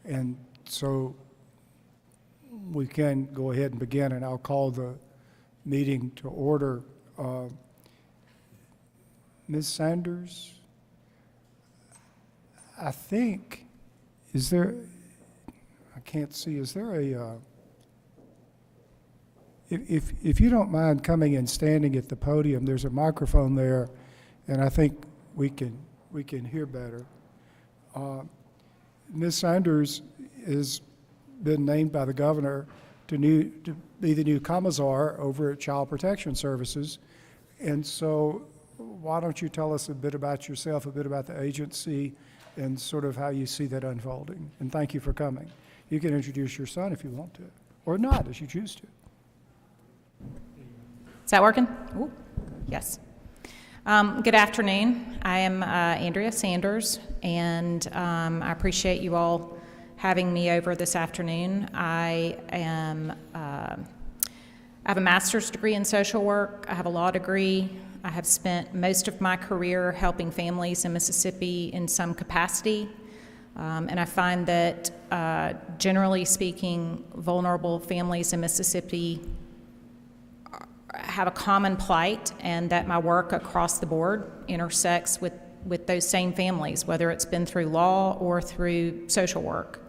And so we can go ahead and begin, and I'll call the meeting to order. Ms. Sanders, I think, is there, I can't see, is there a, if you don't mind coming and standing at the podium, there's a microphone there, and I think we can hear better. Ms. Sanders has been named by the governor to be the new commissar over at Child Protection Services. And so why don't you tell us a bit about yourself, a bit about the agency, and sort of how you see that unfolding. And thank you for coming. You can introduce your son if you want to, or not, as you choose to. Is that working? Ooh, yes. Good afternoon. I am Andrea Sanders, and I appreciate you all having me over this afternoon. I have a master's degree in social work. I have a law degree. I have spent most of my career helping families in Mississippi in some capacity, and I find that, generally speaking, vulnerable families in Mississippi have a common plight, and that my work across the board intersects with those same families, whether it's been through law or through social work.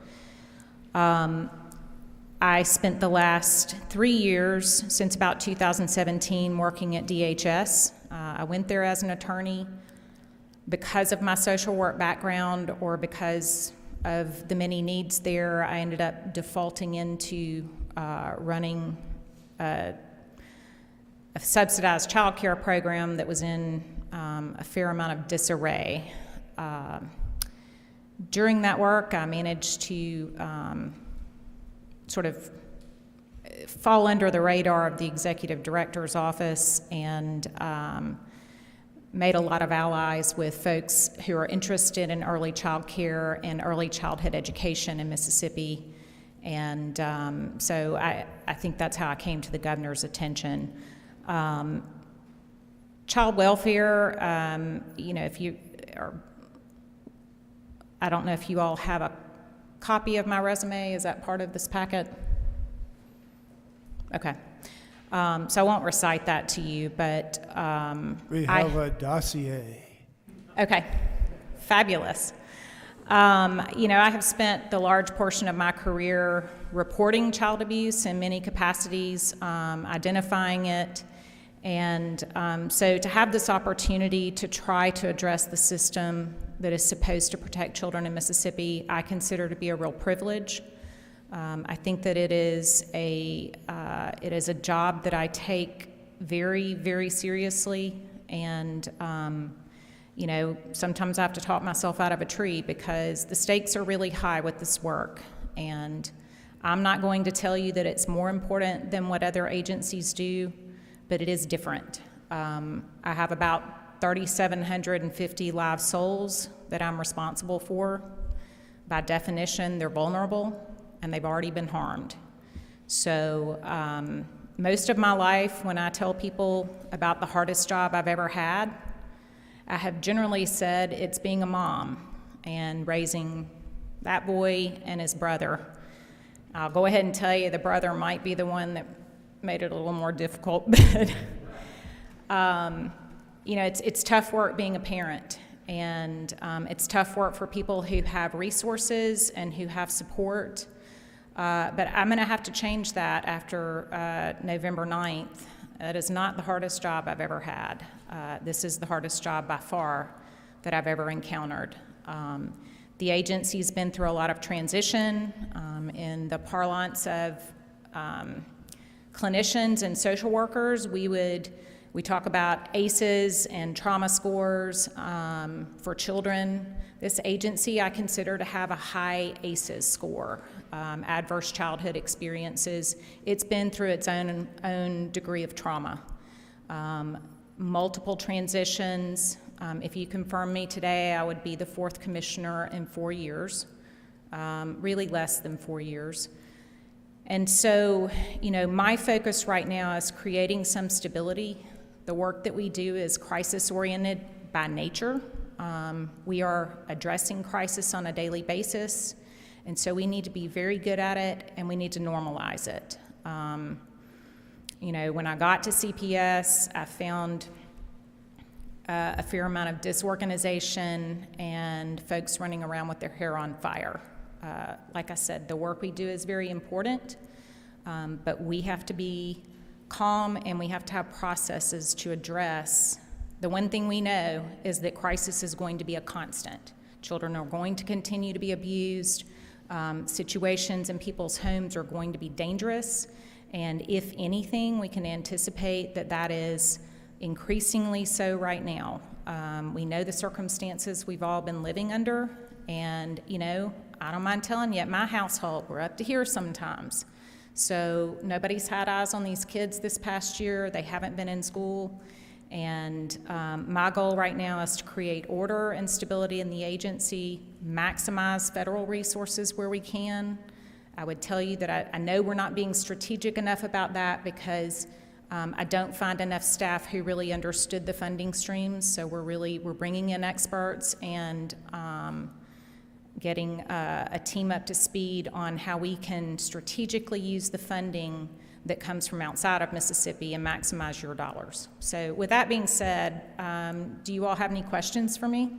I spent the last 3 years, since about 2017, working at DHS. I went there as an attorney because of my social work background or because of the many needs there. I ended up defaulting into running a subsidized child care program that was in a fair amount of disarray. During that work, I managed to sort of fall under the radar of the executive director's office and made a lot of allies with folks who are interested in early child care and early childhood education in Mississippi. And so I think that's how I came to the governor's attention. Child welfare, if you are, I don't know if you all have a copy of my resume. Is that part of this packet? Okay. So I won't recite that to you, but we have a dossier. Okay, fabulous. I have spent the large portion of my career reporting child abuse in many capacities, identifying it, and so to have this opportunity to try to address the system that is supposed to protect children in Mississippi, I consider to be a real privilege. I think that it is a job that I take very, very seriously, and sometimes I have to talk myself out of a tree because the stakes are really high with this work, and I'm not going to tell you that it's more important than what other agencies do, but it is different. I have about 3,750 live souls that I'm responsible for. By definition, they're vulnerable and they've already been harmed. So most of my life, when I tell people about the hardest job I've ever had, I have generally said it's being a mom and raising that boy and his brother. I'll go ahead and tell you the brother might be the one that made it a little more difficult, but it's tough work being a parent, and it's tough work for people who have resources and who have support, but I'm going to have to change that after November 9th. It is not the hardest job I've ever had. This is the hardest job by far that I've ever encountered. The agency's been through a lot of transition. In the parlance of clinicians and social workers, we talk about ACEs and trauma scores for children. This agency I consider to have a high ACEs score, adverse childhood experiences. It's been through its own degree of trauma. Multiple transitions. If you confirm me today, I would be the 4th commissioner in 4 years, really less than 4 years. And so, my focus right now is creating some stability. The work that we do is crisis-oriented by nature. We are addressing crisis on a daily basis, And so we need to be very good at it, and we need to normalize it. When I got to CPS, I found a fair amount of disorganization and folks running around with their hair on fire. Like I said, the work we do is very important, but we have to be calm and we have to have processes to address. The one thing we know is that crisis is going to be a constant. Children are going to continue to be abused. Situations in people's homes are going to be dangerous. And if anything, we can anticipate that that is increasingly so right now. We know the circumstances we've all been living under. And, I don't mind telling you, at my household, we're up to here sometimes. So nobody's had eyes on these kids this past year. They haven't been in school. And my goal right now is to create order and stability in the agency, maximize federal resources where we can. I would tell you that I know we're not being strategic enough about that because I don't find enough staff who really understood the funding streams. So we're bringing in experts and getting a team up to speed on how we can strategically use the funding that comes from outside of Mississippi and maximize your dollars. So with that being said, do you all have any questions for me?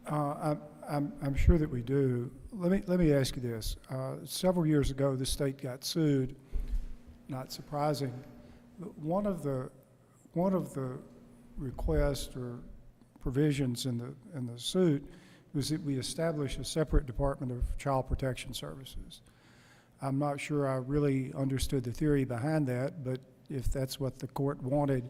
I'm sure that we do. Let me ask you this. Several years ago, the state got sued. Not surprising. But one of the requests or provisions in the suit was that we establish a separate Department of Child Protection Services. I'm not sure I really understood the theory behind that, but if that's what the court wanted,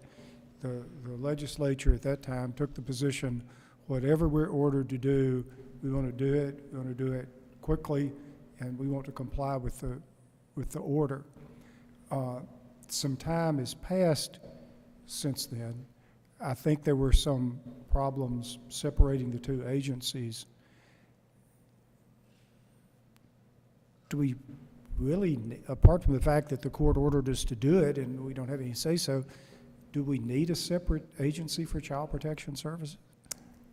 the legislature at that time took the position, whatever we're ordered to do, we want to do it, we want to do it quickly, and we want to comply with the order. Some time has passed since then. I think there were some problems separating the two agencies. Do we really, apart from the fact that the court ordered us to do it and we don't have any say-so, do we need a separate agency for child protection services?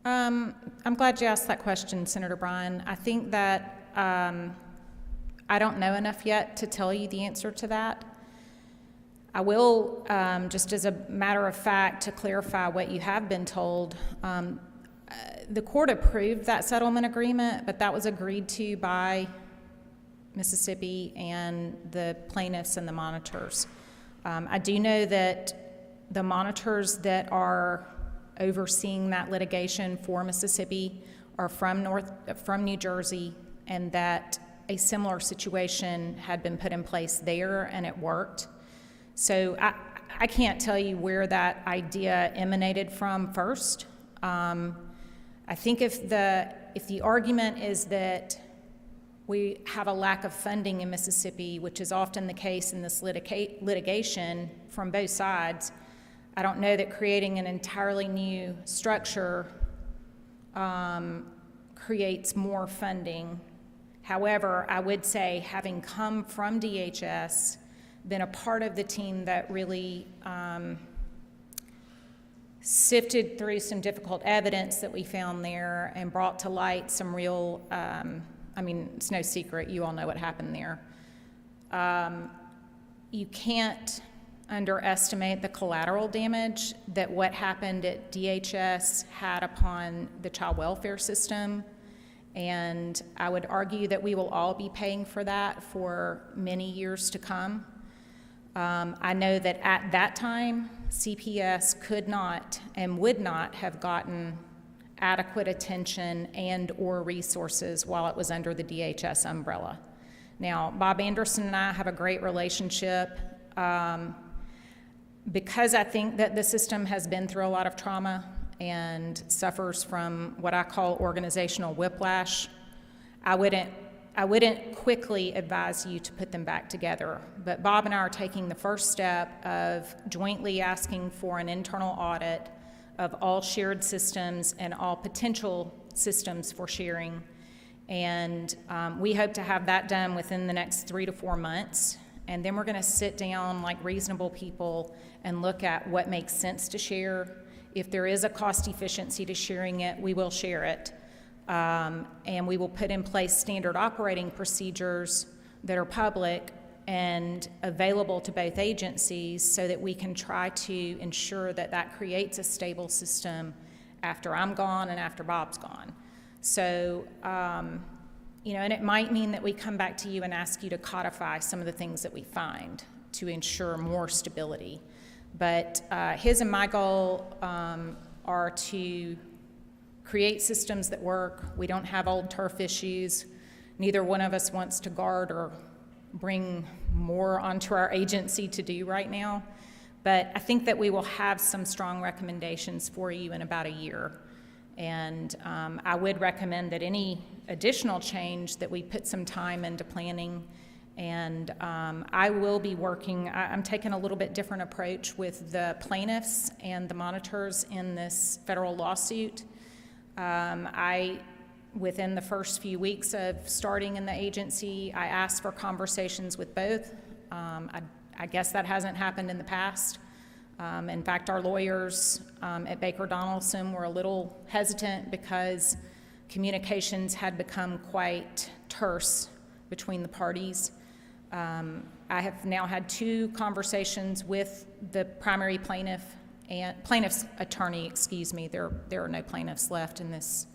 I'm glad you asked that question, Senator Bryan. I think that I don't know enough yet to tell you the answer to that. I will, just as a matter of fact, to clarify what you have been told, the court approved that settlement agreement, but that was agreed to by Mississippi and the plaintiffs and the monitors. I do know that the monitors that are overseeing that litigation for Mississippi are from New Jersey, and that a similar situation had been put in place there and it worked. So I can't tell you where that idea emanated from first. I think if the argument is that we have a lack of funding in Mississippi, which is often the case in this litigation from both sides, I don't know that creating an entirely new structure creates more funding. However, I would say, having come from DHS, been a part of the team that really sifted through some difficult evidence that we found there and brought to light some real, it's no secret, you all know what happened there. You can't underestimate the collateral damage that what happened at DHS had upon the child welfare system. And I would argue that we will all be paying for that for many years to come. I know that at that time, CPS could not and would not have gotten adequate attention and or resources while it was under the DHS umbrella. Now, Bob Anderson and I have a great relationship because I think that the system has been through a lot of trauma and suffers from what I call organizational whiplash. I wouldn't quickly advise you to put them back together, but Bob and I are taking the first step of jointly asking for an internal audit of all shared systems and all potential systems for sharing. And we hope to have that done within the next 3 to 4 months. And then we're going to sit down like reasonable people and look at what makes sense to share. If there is a cost efficiency to sharing it, we will share it. And we will put in place standard operating procedures that are public and available to both agencies so that we can try to ensure that that creates a stable system after I'm gone and after Bob's gone. So, and it might mean that we come back to you and ask you to codify some of the things that we find to ensure more stability. But his and my goal are to create systems that work. We don't have old turf issues. Neither one of us wants to guard or bring more onto our agency to do right now. But I think that we will have some strong recommendations for you in about a year. And I would recommend that any additional change that we put some time into planning. And I will be working, I'm taking a little bit different approach with the plaintiffs and the monitors in this federal lawsuit. Within the first few weeks of starting in the agency, I asked for conversations with both. I guess that hasn't happened in the past. In fact, our lawyers at Baker Donaldson were a little hesitant because communications had become quite terse between the parties. I have now had 2 conversations with the primary plaintiff's attorney, excuse me. There are no plaintiffs left in this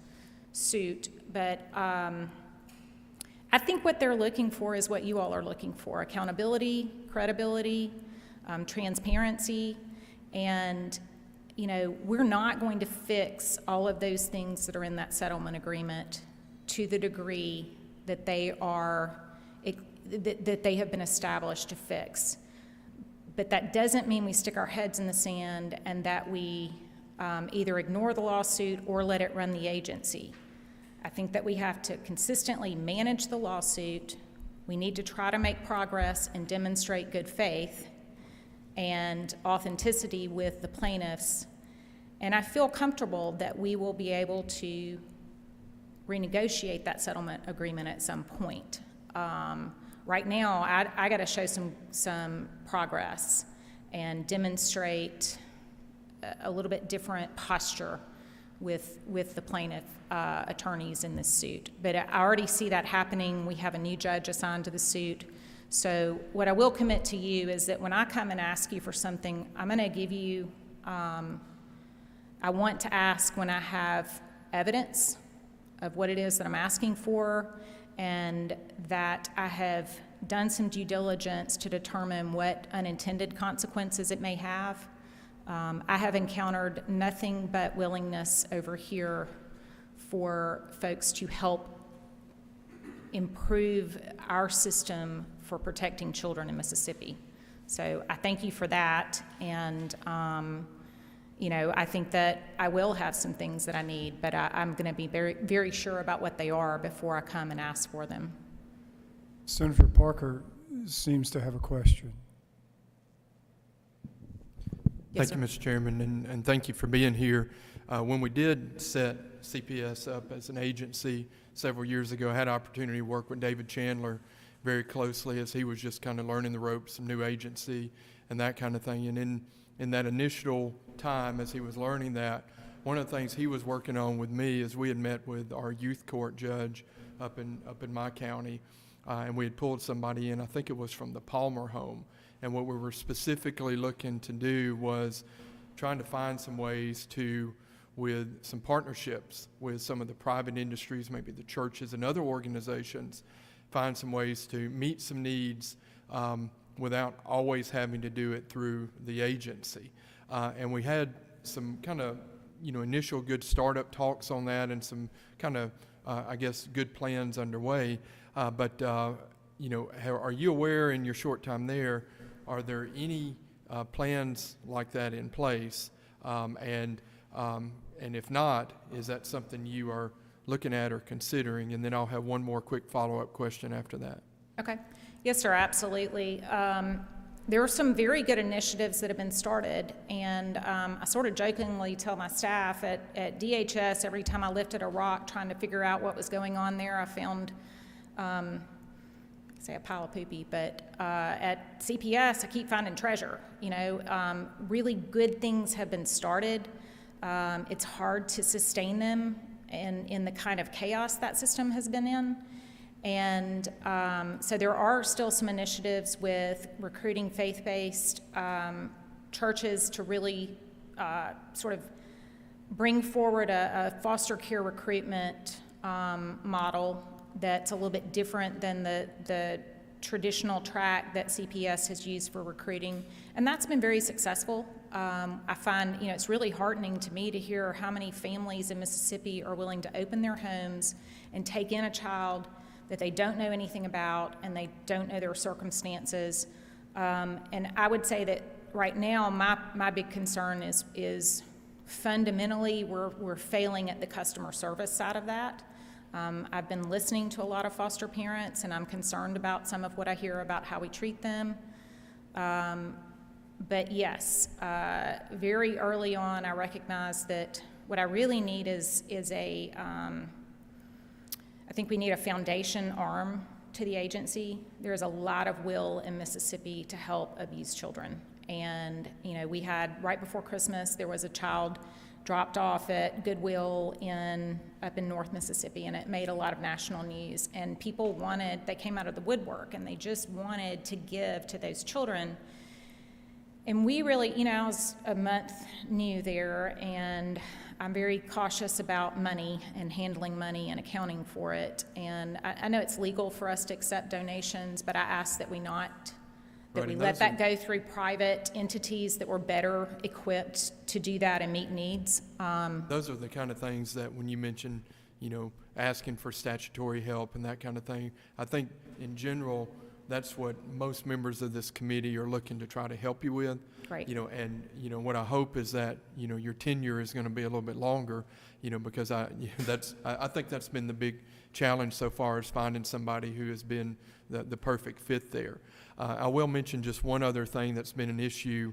suit, but I think what they're looking for is what you all are looking for: accountability, credibility, transparency, and we're not going to fix all of those things that are in that settlement agreement to the degree that they have been established to fix. But that doesn't mean we stick our heads in the sand and that we either ignore the lawsuit or let it run the agency. I think that we have to consistently manage the lawsuit. We need to try to make progress and demonstrate good faith and authenticity with the plaintiffs. And I feel comfortable that we will be able to renegotiate that settlement agreement at some point. Right now, I got to show some progress and demonstrate a little bit different posture with the plaintiff attorneys in this suit. But I already see that happening. We have a new judge assigned to the suit. So what I will commit to you is that when I come and ask you for something, I'm going to give you, I want to ask when I have evidence of what it is that I'm asking for, and that I have done some due diligence to determine what unintended consequences it may have. I have encountered nothing but willingness over here for folks to help improve our system for protecting children in Mississippi. So I thank you for that, and I think that I will have some things that I need, but I'm going to be very, very sure about what they are before I come and ask for them. Senator Parker seems to have a question. Yes, Thank you, Mr. Chairman, and thank you for being here. When we did set CPS up as an agency several years ago, I had an opportunity to work with David Chandler very closely as he was just kind of learning the ropes of new agency and that kind of thing. And in that initial time as he was learning that, one of the things he was working on with me is we had met with our youth court judge up in my county, and we had pulled somebody in, I think it was from the Palmer home. And what we were specifically looking to do was trying to find some ways to, with some partnerships with some of the private industries, maybe the churches and other organizations, find some ways to meet some needs without always having to do it through the agency. And we had some kind of, initial good startup talks on that and some kind of, good plans underway. But are you aware in your short time there, are there any plans like that in place? And if not, is that something you are looking at or considering? And then I'll have one more quick follow-up question after that. Okay. Yes, sir, absolutely. There are some very good initiatives that have been started, and I sort of jokingly tell my staff at DHS, every time I lifted a rock trying to figure out what was going on there, I found, say a pile of poopy, but at CPS, I keep finding treasure. Really good things have been started. It's hard to sustain them in the kind of chaos that system has been in. And so there are still some initiatives with recruiting faith-based churches to really sort of bring forward a foster care recruitment model that's a little bit different than the traditional track that CPS has used for recruiting, and that's been very successful. I find, it's really heartening to me to hear how many families in Mississippi are willing to open their homes and take in a child that they don't know anything about and they don't know their circumstances. And I would say that right now, my big concern is fundamentally we're failing at the customer service side of that. I've been listening to a lot of foster parents, and I'm concerned about some of what I hear about how we treat them. But yes, very early on, I recognize that what I really need is I think we need a foundation arm to the agency. There's a lot of will in Mississippi to help abused children. And, we had, right before Christmas, there was a child dropped off at Goodwill up in North Mississippi, and it made a lot of national news. And people they came out of the woodwork, and they just wanted to give to those children. And we really, I was a month new there, and I'm very cautious about money and handling money and accounting for it. And I know it's legal for us to accept donations, but I ask that we let that go through private entities that were better equipped to do that and meet needs. Those are the kind of things that when you mention, asking for statutory help and that kind of thing, I think in general, that's what most members of this committee are looking to try to help you with. Right. What I hope is that, your tenure is going to be a little bit longer, because I think that's been the big challenge so far, is finding somebody who has been the perfect fit there. I will mention just one other thing that's been an issue.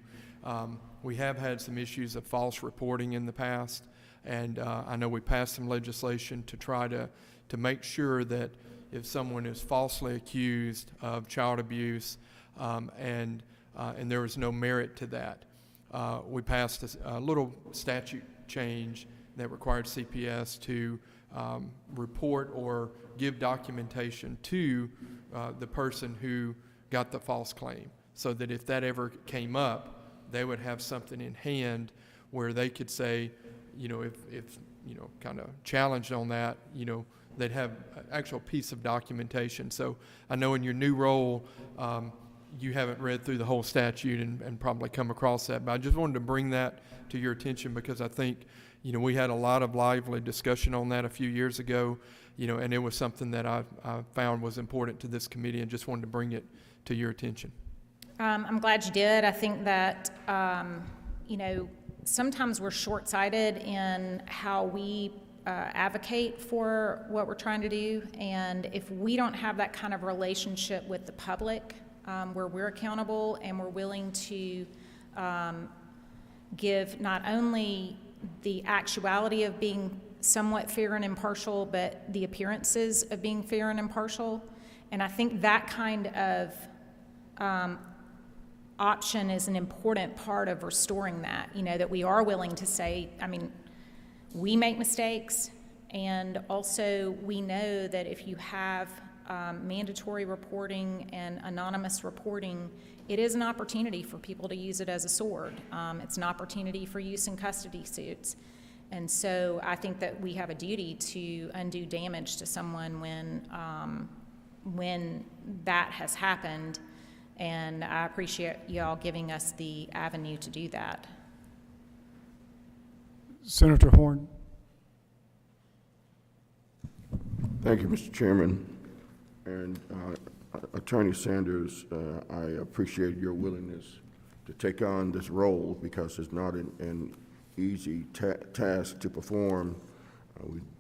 We have had some issues of false reporting in the past, and I know we passed some legislation to try to make sure that if someone is falsely accused of child abuse and there was no merit to that, we passed a little statute change that required CPS to report or give documentation to the person who got the false claim, so that if that ever came up, they would have something in hand where they could say, if kind of challenged on that, they'd have an actual piece of documentation. So I know in your new role, you haven't read through the whole statute and probably come across that, but I just wanted to bring that to your attention because I think, we had a lot of lively discussion on that a few years ago, and it was something that I found was important to this committee, and just wanted to bring it to your attention. I'm glad you did. I think that, sometimes we're short-sighted in how we advocate for what we're trying to do, and if we don't have that kind of relationship with the public where we're accountable and we're willing to give not only the actuality of being somewhat fair and impartial, but the appearances of being fair and impartial. And I think that kind of option is an important part of restoring that, that we are willing to say, we make mistakes, and also we know that if you have mandatory reporting and anonymous reporting, it is an opportunity for people to use it as a sword. It's an opportunity for use in custody suits. And so I think that we have a duty to undo damage to someone when that has happened, and I appreciate y'all giving us the avenue to do that. Senator Horn. Thank you, Mr. Chairman. And Attorney Sanders, I appreciate your willingness to take on this role because it's not an easy task to perform.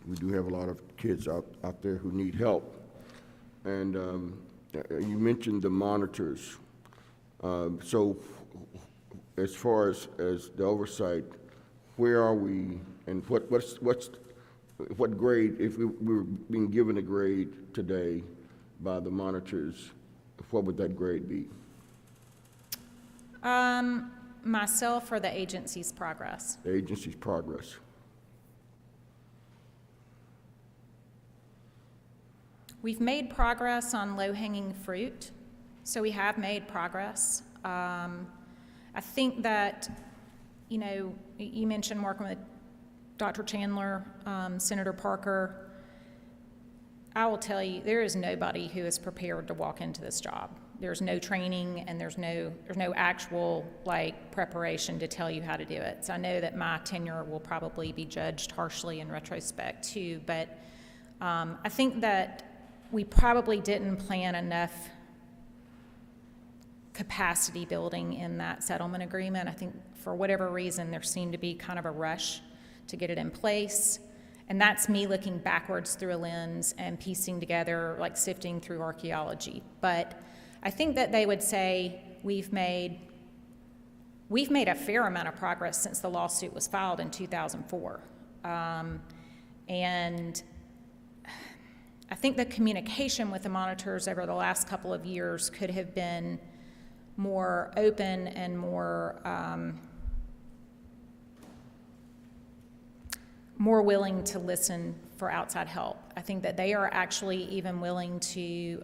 We do have a lot of kids out there who need help. And you mentioned the monitors. So as far as the oversight, where are we, and what grade, if we were being given a grade today by the monitors, what would that grade be? Myself or the agency's progress? The agency's progress. We've made progress on low-hanging fruit, so we have made progress. I think that, you know, you mentioned working with Dr. Chandler, Senator Parker. I will tell you, there is nobody who is prepared to walk into this job. There's no training and there's no actual like preparation to tell you how to do it. So I know that my tenure will probably be judged harshly in retrospect too, but I think that we probably didn't plan enough capacity building in that settlement agreement. I think for whatever reason, there seemed to be kind of a rush to get it in place. And that's me looking backwards through a lens and piecing together, like sifting through archaeology. But I think that they would say we've made a fair amount of progress since the lawsuit was filed in 2004. And I think the communication with the monitors over the last couple of years could have been more open and more willing to listen for outside help. I think that they are actually even willing to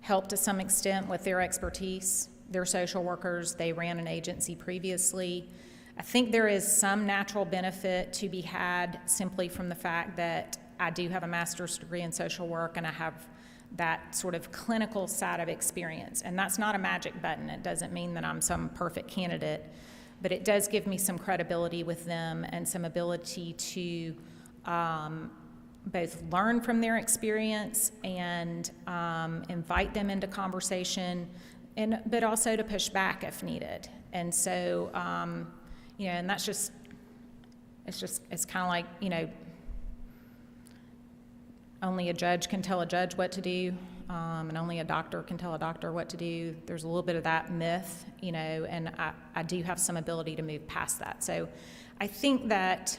help to some extent with their expertise. They're social workers. They ran an agency previously. I think there is some natural benefit to be had simply from the fact that I do have a master's degree in social work and I have that sort of clinical side of experience. And that's not a magic button. It doesn't mean that I'm some perfect candidate, but it does give me some credibility with them and some ability to both learn from their experience and invite them into conversation, but also to push back if needed. And so, you know, and that's just, it's kind of like, you know, only a judge can tell a judge what to do, and only a doctor can tell a doctor what to do. There's a little bit of that myth, you know, and I do have some ability to move past that. So I think that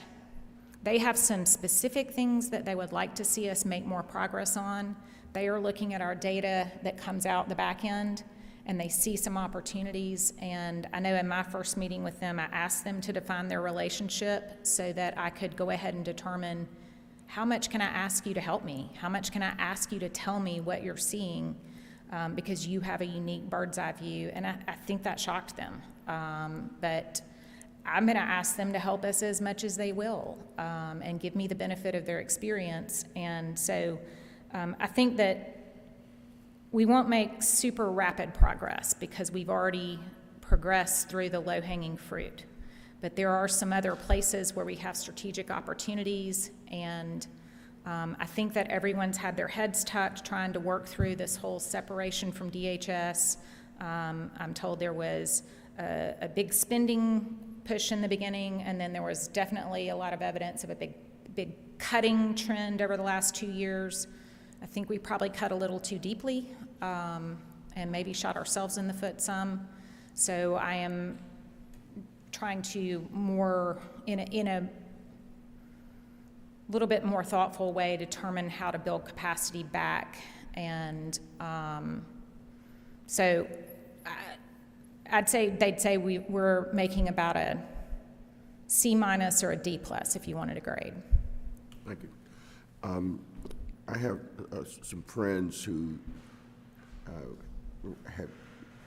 they have some specific things that they would like to see us make more progress on. They are looking at our data that comes out the back end, and they see some opportunities. And I know in my first meeting with them, I asked them to define their relationship so that I could go ahead and determine how much can I ask you to help me? How much can I ask you to tell me what you're seeing? Because you have a unique bird's eye view. And I think that shocked them. But I'm going to ask them to help us as much as they will and give me the benefit of their experience. And so I think that we won't make super rapid progress because we've already progressed through the low-hanging fruit. But there are some other places where we have strategic opportunities, and I think that everyone's had their heads tucked trying to work through this whole separation from DHS. I'm told there was a big spending push in the beginning, and then there was definitely a lot of evidence of a big cutting trend over the last 2 years. I think we probably cut a little too deeply and maybe shot ourselves in the foot some. So I am trying to more, in a little bit more thoughtful way, determine how to build capacity back. And so I'd say, they'd say we're making about a C- or a D+ if you wanted to grade. Thank you. I have some friends who had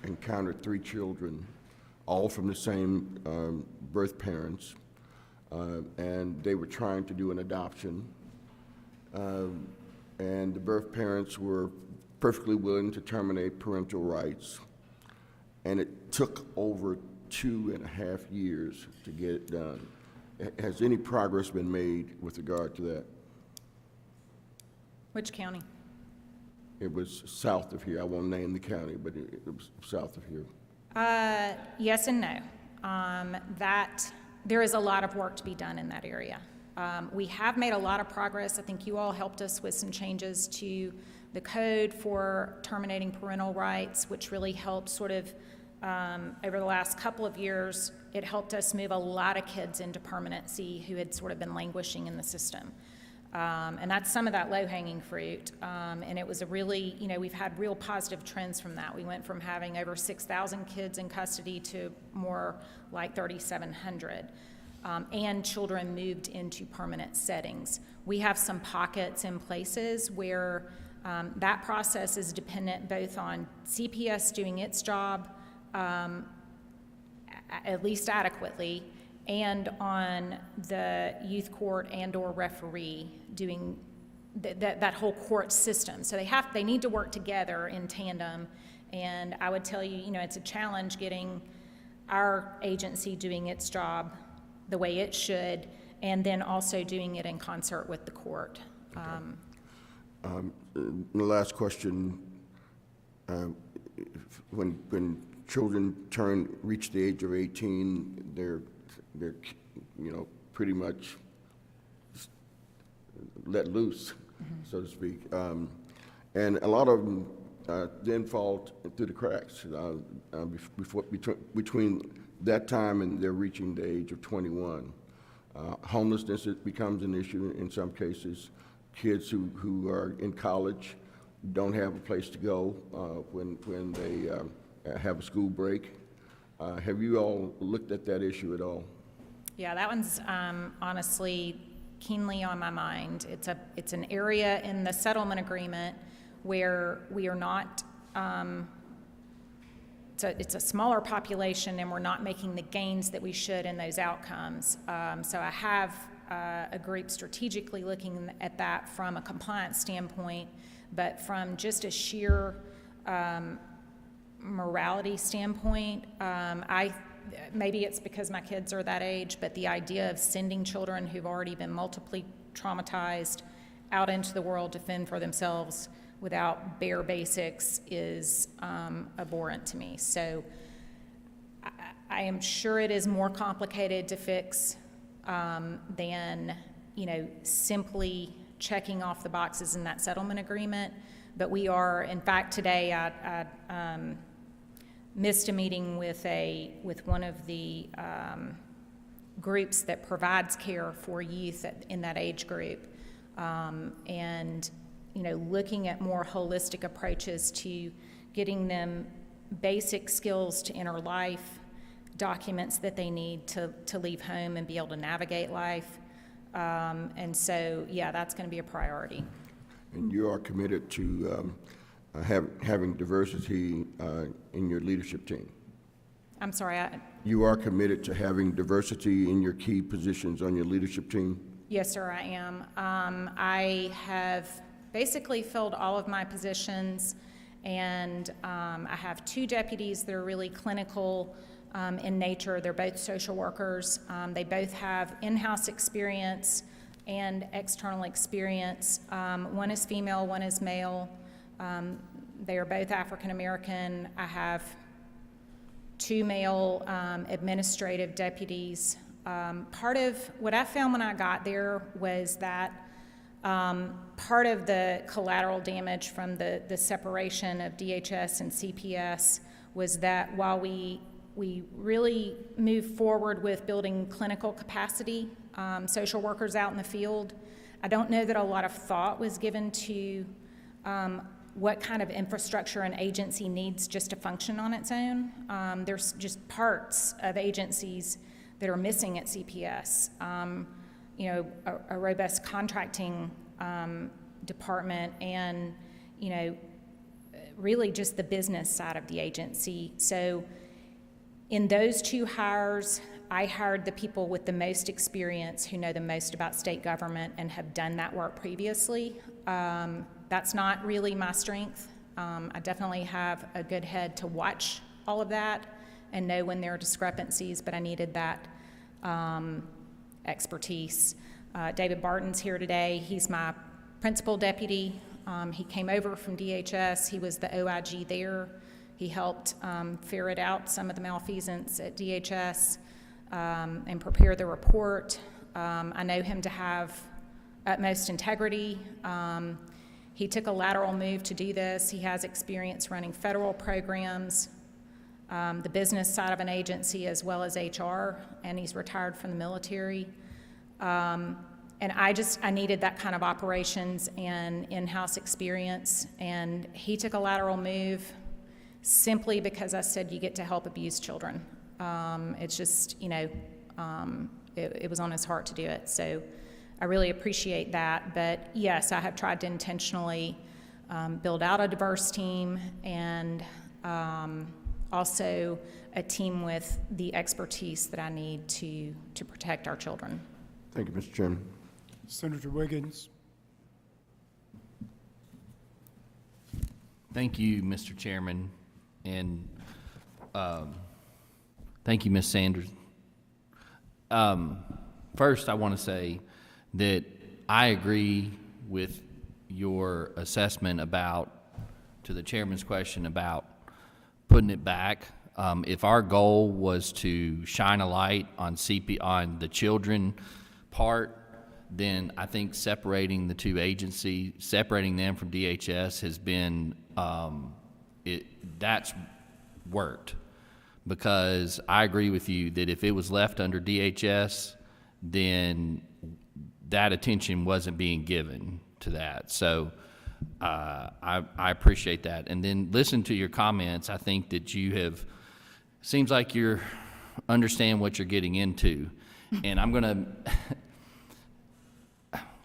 encountered 3 children, all from the same birth parents, and they were trying to do an adoption. And the birth parents were perfectly willing to terminate parental rights. And it took over 2.5 years to get it done. Has any progress been made with regard to that? Which county? It was south of here. I won't name the county, but it was south of here. Yes and no. There is a lot of work to be done in that area. We have made a lot of progress. I think you all helped us with some changes to the code for terminating parental rights, which really helped sort of, over the last couple of years, it helped us move a lot of kids into permanency who had sort of been languishing in the system. And that's some of that low-hanging fruit. And it was a really, you know, we've had real positive trends from that. We went from having over 6,000 kids in custody to more like 3,700. and children moved into permanent settings. We have some pockets in places where that process is dependent both on CPS doing its job at least adequately, and on the youth court and/or referee doing that whole court system. So they need to work together in tandem. And I would tell you, it's a challenge getting our agency doing its job the way it should, and then also doing it in concert with the court. The last question, when children reach the age of 18, they're pretty much let loose, so to speak. And a lot of them then fall through the cracks between that time and they're reaching the age of 21. Homelessness becomes an issue in some cases. Kids who are in college don't have a place to go when they have a school break. Have you all looked at that issue at all? Yeah, that one's honestly keenly on my mind. It's an area in the settlement agreement where we are not, it's a smaller population and we're not making the gains that we should in those outcomes. So I have a group strategically looking at that from a compliance standpoint, but from just a sheer morality standpoint, maybe it's because my kids are that age, but the idea of sending children who've already been multiply traumatized out into the world to fend for themselves without bare basics is abhorrent to me. So I am sure it is more complicated to fix than simply checking off the boxes in that settlement agreement. But we are, in fact, today I missed a meeting with one of the groups that provides care for youth in that age group, and looking at more holistic approaches to getting them basic skills to enter life, documents that they need to leave home and be able to navigate life, and so that's going to be a priority. And you are committed to having diversity in your leadership team? I'm sorry? You are committed to having diversity in your key positions on your leadership team? Yes, sir, I am. I have basically filled all of my positions, and I have 2 deputies that are really clinical in nature. They're both social workers. They both have in-house experience and external experience. One is female, one is male. They are both African American. I have 2 male administrative deputies. Part of what I found when I got there was that part of the collateral damage from the separation of DHS and CPS was that while we really moved forward with building clinical capacity, social workers out in the field, I don't know that a lot of thought was given to what kind of infrastructure an agency needs just to function on its own. There's just parts of agencies that are missing at CPS. A robust contracting department, and really just the business side of the agency. So in those 2 hires, I hired the people with the most experience, who know the most about state government and have done that work previously. That's not really my strength. I definitely have a good head to watch all of that and know when there are discrepancies, but I needed that expertise. David Barton's here today. He's my principal deputy. He came over from DHS. He was the OIG there. He helped ferret out some of the malfeasance at DHS and prepare the report. I know him to have utmost integrity. He took a lateral move to do this. He has experience running federal programs, the business side of an agency, as well as HR, and he's retired from the military. And I needed that kind of operations and in-house experience, and he took a lateral move simply because I said you get to help abused children. It's just, it was on his heart to do it. So I really appreciate that. But yes, I have tried to intentionally build out a diverse team, and also a team with the expertise that I need to protect our children. Thank you, Mr. Chairman. Senator Wiggins. Thank you, Mr. Chairman, and thank you, Ms. Sanders. First, I want to say that I agree with your assessment to the chairman's question about putting it back. If our goal was to shine a light on on the children part, then I think separating the two agencies, separating them from DHS has been, that's worked. Because I agree with you that if it was left under DHS, then that attention wasn't being given to that. So I appreciate that. And then listen to your comments. I think that seems like you understand what you're getting into. And I'm going to,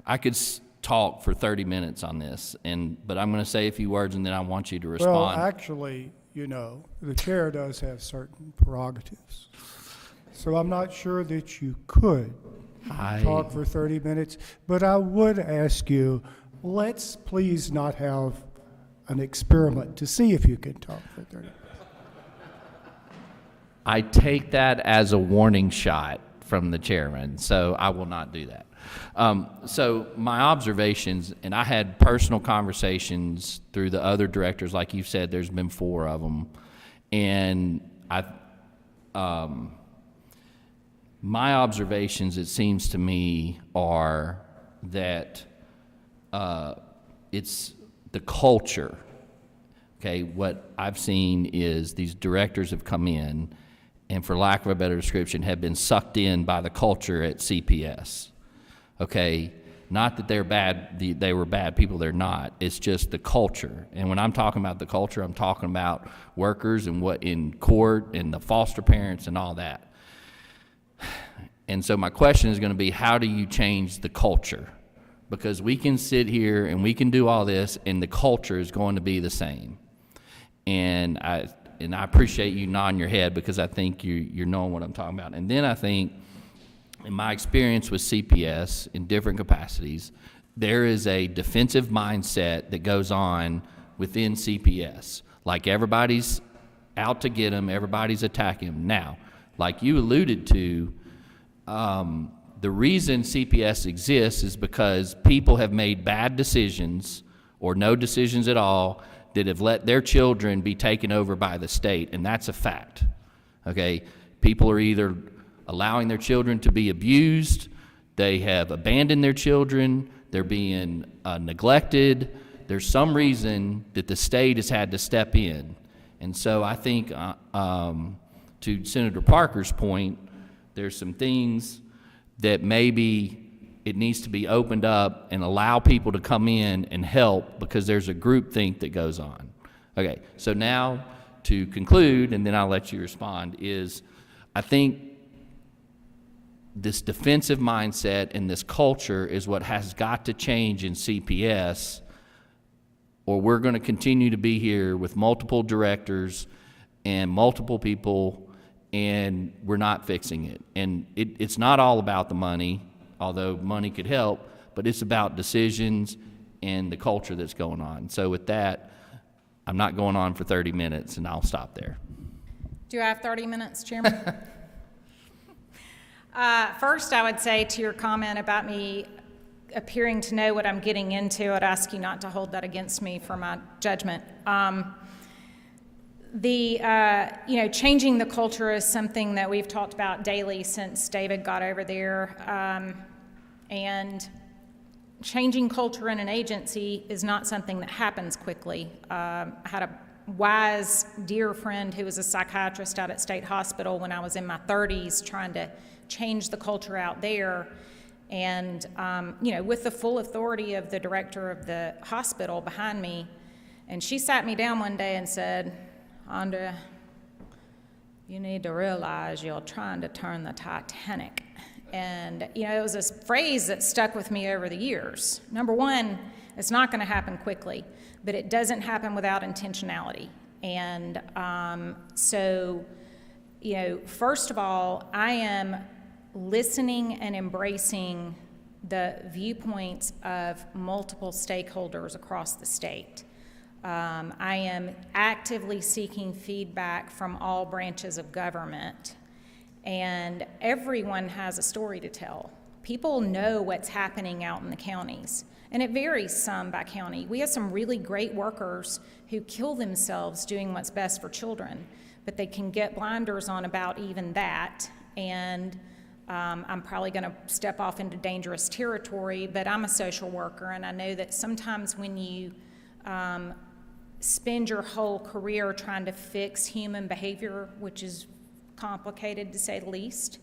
I could talk for 30 minutes on this, but I'm going to say a few words and then I want you to respond. Well, actually, the chair does have certain prerogatives. So I'm not sure that you could talk for 30 minutes, but I would ask you, let's please not have an experiment to see if you can talk for 30 minutes. I take that as a warning shot from the chairman, so I will not do that. So my observations, and I had personal conversations through the other directors, like you said, there's been 4 of them, and my observations, it seems to me, are that it's the culture. Okay, what I've seen is these directors have come in and, for lack of a better description, have been sucked in by the culture at CPS. Okay, not that they're bad, they were bad people, they're not. It's just the culture. And when I'm talking about the culture, I'm talking about workers and what in court and the foster parents and all that. And so my question is going to be, how do you change the culture? Because we can sit here and we can do all this and the culture is going to be the same. And I appreciate you nodding your head because I think you're knowing what I'm talking about. And then I think, in my experience with CPS in different capacities, there is a defensive mindset that goes on within CPS. Like everybody's out to get them, everybody's attacking them. Now, like you alluded to, the reason CPS exists is because people have made bad decisions or no decisions at all that have let their children be taken over by the state, and that's a fact. Okay? People are either allowing their children to be abused, they have abandoned their children, they're being neglected. There's some reason that the state has had to step in. And so I think, to Senator Parker's point, there's some things that maybe it needs to be opened up and allow people to come in and help because there's a groupthink that goes on. Okay, so now to conclude, and then I'll let you respond, is I think this defensive mindset and this culture is what has got to change in CPS, or we're going to continue to be here with multiple directors and multiple people, and we're not fixing it. And it's not all about the money, although money could help, but it's about decisions and the culture that's going on. So with that, I'm not going on for 30 minutes, and I'll stop there. Do I have 30 minutes, Chairman? First, I would say to your comment about me appearing to know what I'm getting into, I'd ask you not to hold that against me for my judgment. Changing the culture is something that we've talked about daily since David got over there. And changing culture in an agency is not something that happens quickly. I had a wise, dear friend who was a psychiatrist out at State Hospital when I was in my 30s trying to change the culture out there. And, with the full authority of the director of the hospital behind me. And she sat me down one day and said, "Andrea, you need to realize you're trying to turn the Titanic And, you know, it was a phrase that stuck with me over the years. Number one, it's not going to happen quickly, but it doesn't happen without intentionality. And so, you know, first of all, I am listening and embracing the viewpoints of multiple stakeholders across the state. I am actively seeking feedback from all branches of government, and everyone has a story to tell. People know what's happening out in the counties, and it varies some by county. We have some really great workers who kill themselves doing what's best for children, but they can get blinders on about even that, and I'm probably going to step off into dangerous territory, but I'm a social worker, and I know that sometimes when you spend your whole career trying to fix human behavior, which is complicated to say the least,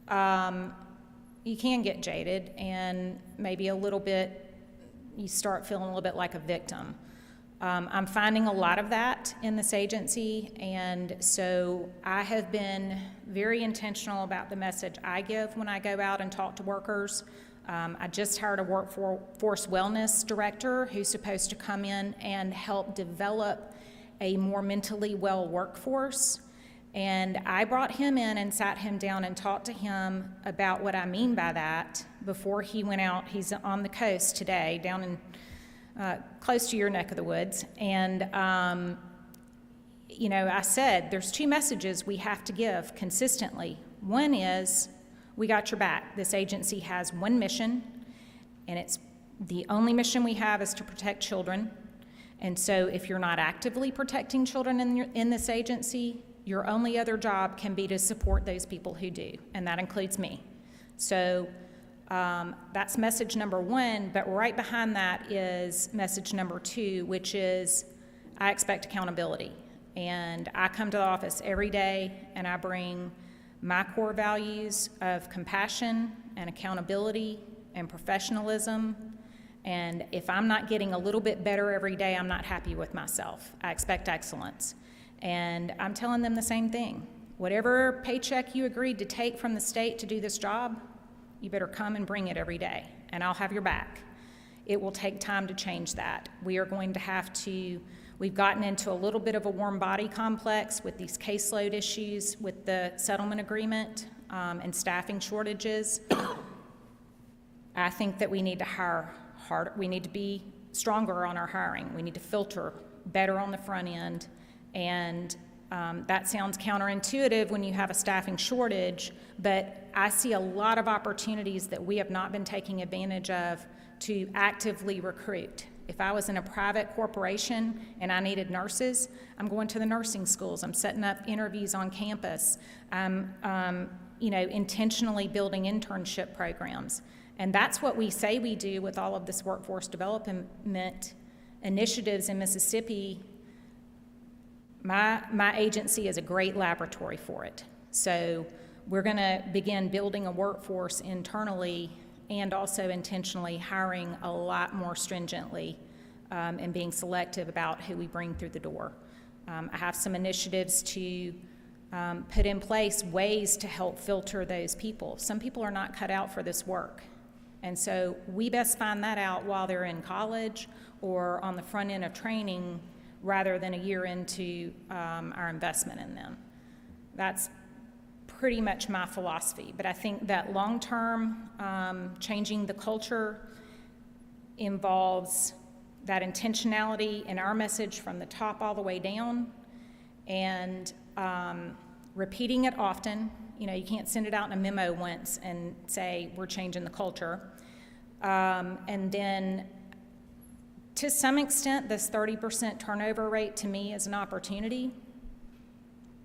you can get jaded, and maybe a little bit, you start feeling a little bit like a victim. I'm finding a lot of that in this agency, and so I have been very intentional about the message I give when I go out and talk to workers. I just hired a workforce wellness director who's supposed to come in and help develop a more mentally well workforce. And I brought him in and sat him down and talked to him about what I mean by that before he went out. He's on the coast today, down in close to your neck of the woods. And, you know, I said, there's two messages we have to give consistently. One is, we got your back. This agency has one mission, and it's the only mission we have is to protect children. And so if you're not actively protecting children in this agency, your only other job can be to support those people who do, and that includes me. So that's message number one, but right behind that is message number two, which is I expect accountability. And I come to the office every day, and I bring my core values of compassion and accountability and professionalism. And if I'm not getting a little bit better every day, I'm not happy with myself. I expect excellence. And I'm telling them the same thing. Whatever paycheck you agreed to take from the state to do this job, you better come and bring it every day, and I'll have your back. It will take time to change that. We are going to have to, we've gotten into a little bit of a warm body complex with these caseload issues with the settlement agreement and staffing shortages. I think that we need to hire harder. We need to be stronger on our hiring. We need to filter better on the front end. And that sounds counterintuitive when you have a staffing shortage, but I see a lot of opportunities that we have not been taking advantage of to actively recruit. If I was in a private corporation and I needed nurses, I'm going to the nursing schools. I'm setting up interviews on campus. I'm intentionally building internship programs. And that's what we say we do with all of this workforce development initiatives in Mississippi. My agency is a great laboratory for it. So we're going to begin building a workforce internally and also intentionally hiring a lot more stringently and being selective about who we bring through the door. I have some initiatives to put in place ways to help filter those people. Some people are not cut out for this work. And so we best find that out while they're in college or on the front end of training rather than a year into our investment in them. That's pretty much my philosophy. But I think that long-term changing the culture involves that intentionality in our message from the top all the way down and repeating it often. You know, you can't send it out in a memo once and say, we're changing the culture. And then to some extent, this 30% turnover rate to me is an opportunity.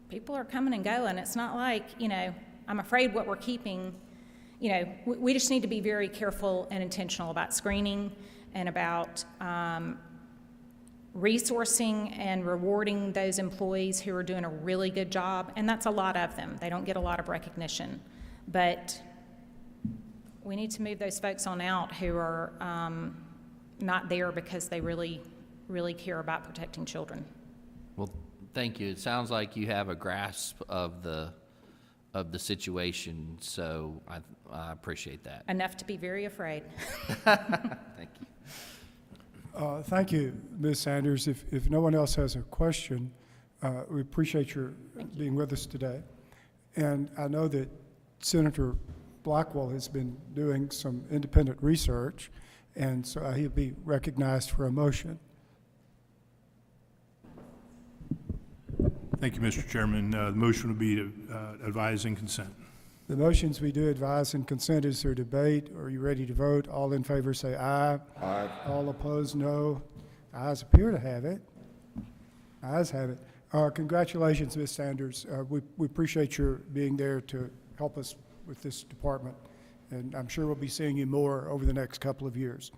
People are coming and going. It's not like, I'm afraid what we're keeping, we just need to be very careful and intentional about screening and about resourcing and rewarding those employees who are doing a really good job. And that's a lot of them. They don't get a lot of recognition. But we need to move those folks on out who are not there because they really, really care about protecting children. Well, thank you. It sounds like you have a grasp of the of the situation, so I appreciate that. Enough to be very afraid. Thank you. Thank you, Ms. Sanders. If no one else has a question, we appreciate your being with us today. And I know that Senator Blackwell has been doing some independent research, and so he'll be recognized for a motion. Thank you, Mr. Chairman. The motion would be to advise and consent. The motions we do advise and consent. Is there debate? Are you ready to vote? All in favor say aye. Aye. All opposed, no. Ayes appear to have it. Ayes have it. Congratulations, Ms. Sanders. We appreciate your being there to help us with this department, and I'm sure we'll be seeing you more over the next couple of years.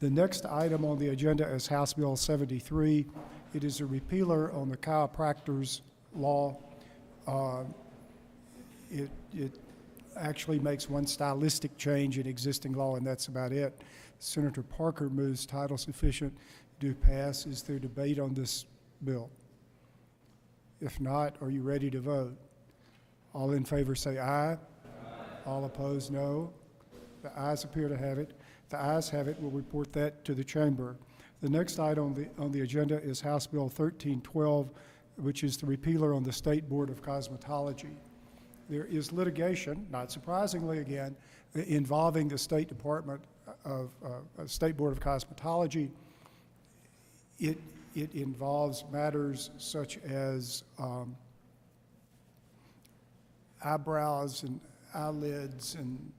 The next item on the agenda is House Bill 73. It is a repealer on the chiropractors law. It actually makes one stylistic change in existing law, and that's about it. Senator Parker moves title sufficient to pass. Is there debate on this bill? If not, are you ready to vote? All in favor say aye. Aye. All opposed, no. The ayes appear to have it. The ayes have it. We'll report that to the chamber. The next item on the agenda is House Bill 1312, which is the repealer on the State Board of Cosmetology. There is litigation, not surprisingly again, involving the State Department of State Board of Cosmetology. It involves matters such as eyebrows and eyelids and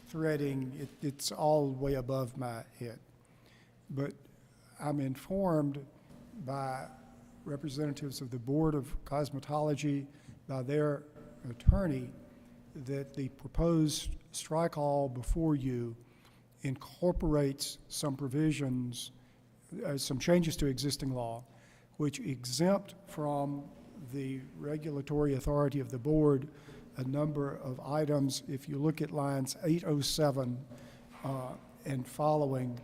threading. It's all way above my head. But I'm informed by representatives of the Board of Cosmetology, by their attorney, that the proposed strike all before you incorporates some provisions, some changes to existing law, which exempt from the regulatory authority of the board a number of items. If you look at lines 807 and following,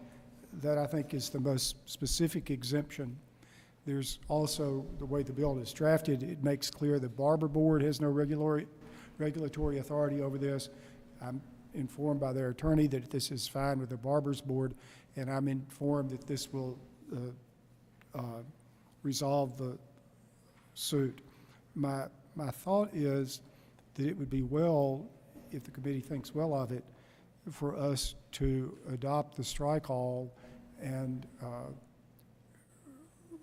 that I think is the most specific exemption. There's also the way the bill is drafted. It makes clear the barber board has no regulatory authority over this. I'm informed by their attorney that this is fine with the barbers board, and I'm informed that this will resolve the suit. My thought is that it would be well, if the committee thinks well of it, for us to adopt the strike all and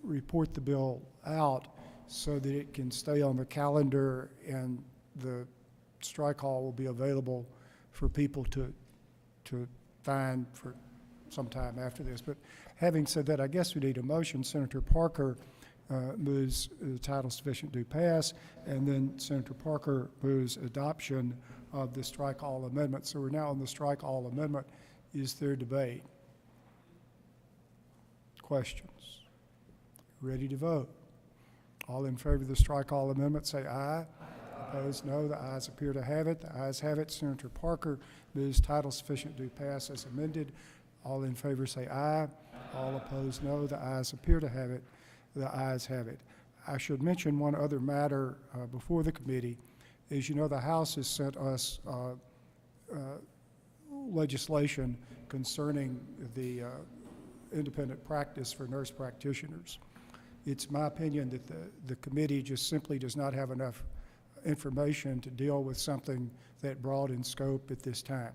report the bill out so that it can stay on the calendar and the strike all will be available for people to find for some time after this. But having said that, I guess we need a motion. Senator Parker moves the title sufficient to pass, and then Senator Parker moves adoption of the strike all amendment. So we're now on the strike all amendment. Is there debate? Questions? Ready to vote? All in favor of the strike all amendment say aye. Opposed, no. The ayes appear to have it. The ayes have it. Senator Parker moves title sufficient to pass as amended. All in favor say aye. All opposed, no. The ayes appear to have it. The ayes have it. I should mention one other matter before the committee. As you know, the House has sent us legislation concerning the independent practice for nurse practitioners. It's my opinion that the committee just simply does not have enough information to deal with something that broad in scope at this time.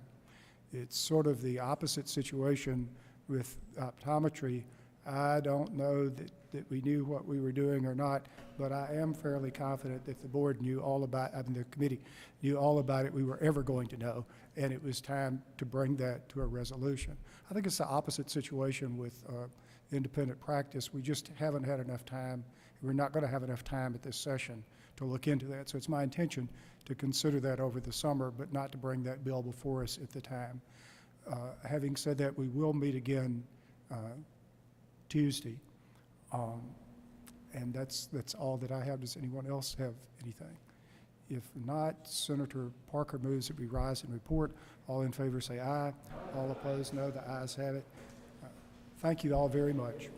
It's sort of the opposite situation with optometry. I don't know that we knew what we were doing or not, but I am fairly confident that the board knew all about, the committee knew all about it we were ever going to know, and it was time to bring that to a resolution. I think it's the opposite situation with independent practice. We just haven't had enough time. We're not going to have enough time at this session to look into that. So it's my intention to consider that over the summer, but not to bring that bill before us at the time. Having said that, we will meet again Tuesday. And that's all that I have. Does anyone else have anything? If not, Senator Parker moves that we rise and report. All in favor say aye. All opposed, no. The ayes have it. Thank you all very much.